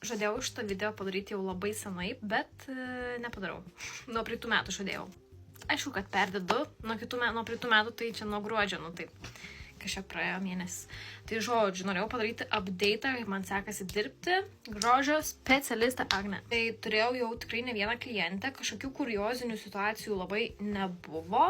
Žadėjau šitą video padaryti jau labai senai, bet nepadarau. Nuo praeitų metų žadėjau. Aišku, kad perdedu. Nuo praeitų metų, tai čia nuo gruodžio, nu taip. Kažkiek praėjo mėnesis. Tai žodžiu, norėjau padaryti update'ą, kaip man sekasi dirbti. Grožio specialistė Agnė. Tai turėjau jau tikrai ne vieną klientę, kažkokių kuriozinių situacijų labai nebuvo.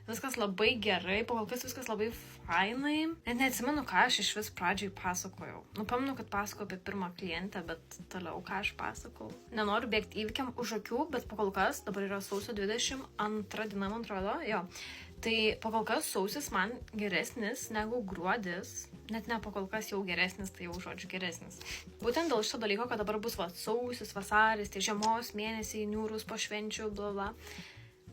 Viskas labai gerai, po kol kas viskas labai fainai. Net neatsimenu, ką aš iš vis pradžiai pasakojau. Pamenu, kad pasakojau apie pirmą klientę, bet toliau ką aš pasakojau. Nenoriu bėgti įvykiam už akių, bet po kol kas, dabar yra sausio 22 diena, man atrodo, jo. Tai po kol kas sausis man geresnis negu gruodis. Net ne po kol kas jau geresnis, tai jau žodžiu geresnis. Būtent dėl šito dalyko, kad dabar bus sausis, vasaris, tai žiemos mėnesiai, niūrus po švenčių, bla bla.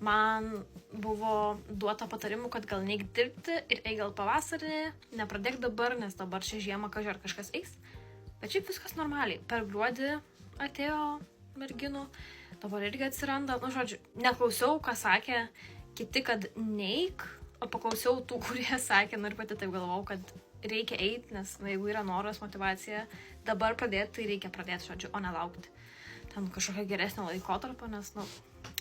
Man buvo duota patarimų, kad gal neik dirbti ir eik gal pavasarį, nepradėk dabar, nes dabar šią žiemą kažkas eis. Bet šiaip viskas normaliai. Per gruodį atėjo merginų, dabar irgi atsiranda. Žodžiu, neklausiau, ką sakė kiti, kad neik, o paklausiau tų, kurie sakė, ir pati taip galvau, kad reikia eiti, nes jeigu yra noras, motivacija, dabar pradėti, tai reikia pradėti, žodžiu, o nelaukti. Ten kažkokio geresnio laikotarpio, nes,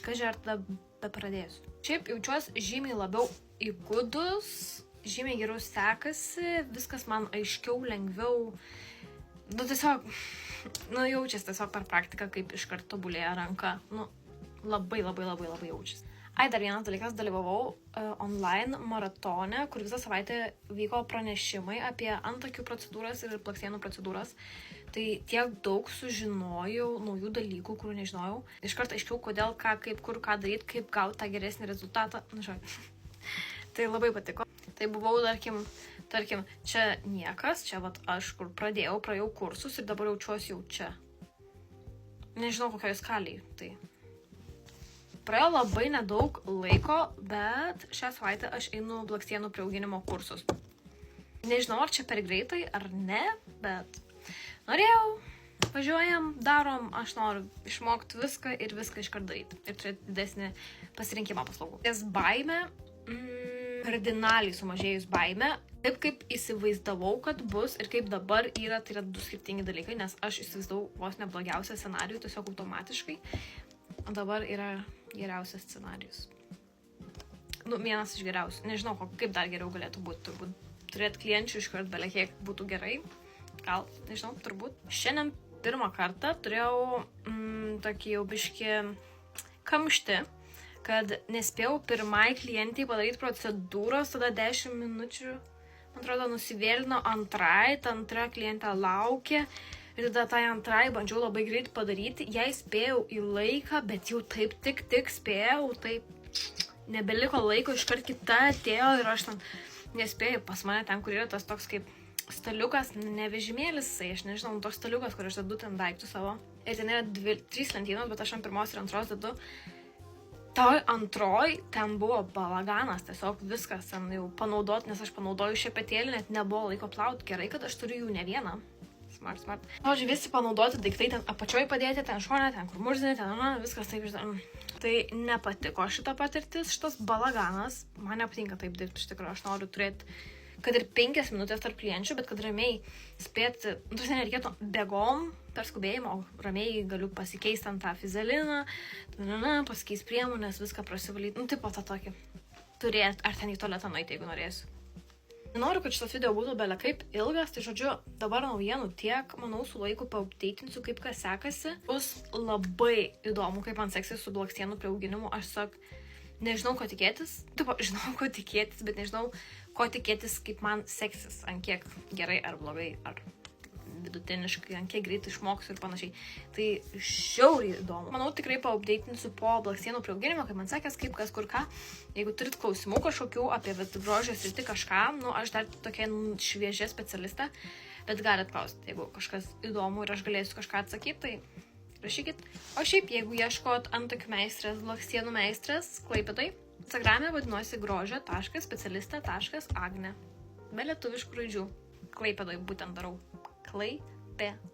kažkai ar tada pradėsiu. Šiaip jaučiuosi žymiai labiau įgudus, žymiai geriau sekasi, viskas man aiškiau, lengviau. Tiesiog, jaučiasi tiesiog per praktiką, kaip iš karto tobulėja ranka. Labai jaučiasi. Dar vienas dalykas, dalyvavau online maratone, kur visą savaitę vyko pranešimai apie antakių procedūras ir plakstienų procedūras. Tai tiek daug sužinojau naujų dalykų, kurių nežinojau. Iš karto aiškiau, kodėl, ką, kaip, kur, ką daryti, kaip gauti tą geresnį rezultatą. Tai labai patiko. Tai buvau, tarkim, čia niekas, čia aš kur praėjau kursus ir dabar jaučiuosi jau čia. Nežinau, kokioje skalėje. Tai praėjo labai nedaug laiko, bet šią savaitę aš einu blakstienų priauginimo kursus. Nežinau, ar čia per greitai, ar ne, bet norėjau, važiuojam, darom, aš noriu išmokti viską ir viską iškart daryti. Ir turėti didesnį pasirinkimą paslaugų. Ties baimė, kardinaliai sumažėjus baimė, taip kaip įsivaizdavau, kad bus ir kaip dabar yra, tai yra du skirtingi dalykai, nes aš įsivaizdavau vos ne blogiausią scenarijų, tiesiog automatiškai. O dabar yra geriausias scenarijus. Vienas iš geriausių. Nežinau, kaip dar geriau galėtų būti. Turbūt turėti klienčių iškart belekiek būtų gerai. Gal, nežinau, turbūt. Šiandien pirmą kartą turėjau tokį jau biškį kamštį, kad nespėjau pirmai klientai padaryti procedūros, tada 10 minučių, man atrodo, nusivėlino antrai, ta antra klientė laukė. Ir tada tai antrai bandžiau labai greit padaryti, jei spėjau į laiką, bet jau taip tik spėjau, taip nebeliko laiko, iškart kita atėjo ir aš ten nespėjau pas mane ten, kur yra tas toks kaip staliukas, ne vežimėlis, aš nežinau, toks staliukas, kur aš dedu ten daiktų savo. Ir ten yra 3 lentynos, bet aš ant pirmos ir antros dedu. Toj antroj ten buvo balaganas, tiesiog viskas ten jau panaudoti, nes aš panaudoju šepetėlį, net nebuvo laiko plauti, gerai, kad aš turiu jų ne vieną. Smart. Žodžiu, visi panaudoti daiktai ten apačioj padėti, ten šone, ten kur murzini, ten viskas taip. Tai nepatiko šita patirtis, šitas balaganas. Man nepatinka taip dirbti, iš tikrųjų, aš noriu turėti, kad ir 5 minutės tarp klienčių, bet kad ramiai spėti, nereikėtų bėgom per skubėjimą, o ramiai galiu pasikeisti ant tą fizeliną, pasikeisti priemonės, viską prasivalyti, tipo tą tokį turėti, ar ten į tualetą nueiti, jeigu norėsiu. Noriu, kad šitas video būtų bele kaip ilgas, tai žodžiu, dabar naujienų tiek, manau, su laiku paupdeitinsiu, kaip kas sekasi. Bus labai įdomu, kaip man seksis su blakstienų priauginimu, aš tiesiog nežinau, ko tikėtis. Žinau, ko tikėtis, bet nežinau, ko tikėtis, kaip man seksis, ant kiek gerai ar blogai, ar vidutiniškai, ant kiek greit išmoksiu ir panašiai. Tai žiauriai įdomu. Manau, tikrai paupdeitinsiu po blakstienų priauginimo, kaip man sekės, kaip kas kur ką. Jeigu turit klausimų kažkokių apie grožio sritį kažką, aš dar tokia šviežia specialistė, bet galit klausti, jeigu kažkas įdomu ir aš galėsiu kažką atsakyti, tai rašykit. O šiaip, jeigu ieškot antakių meistrės, blakstienų meistrės, Klaipėdoj, Instagrame vadinuosi grožio.specialistė.agnė. Be lietuviškų raidžių. Klaipėdoj būtent darau. Klaipėdoj.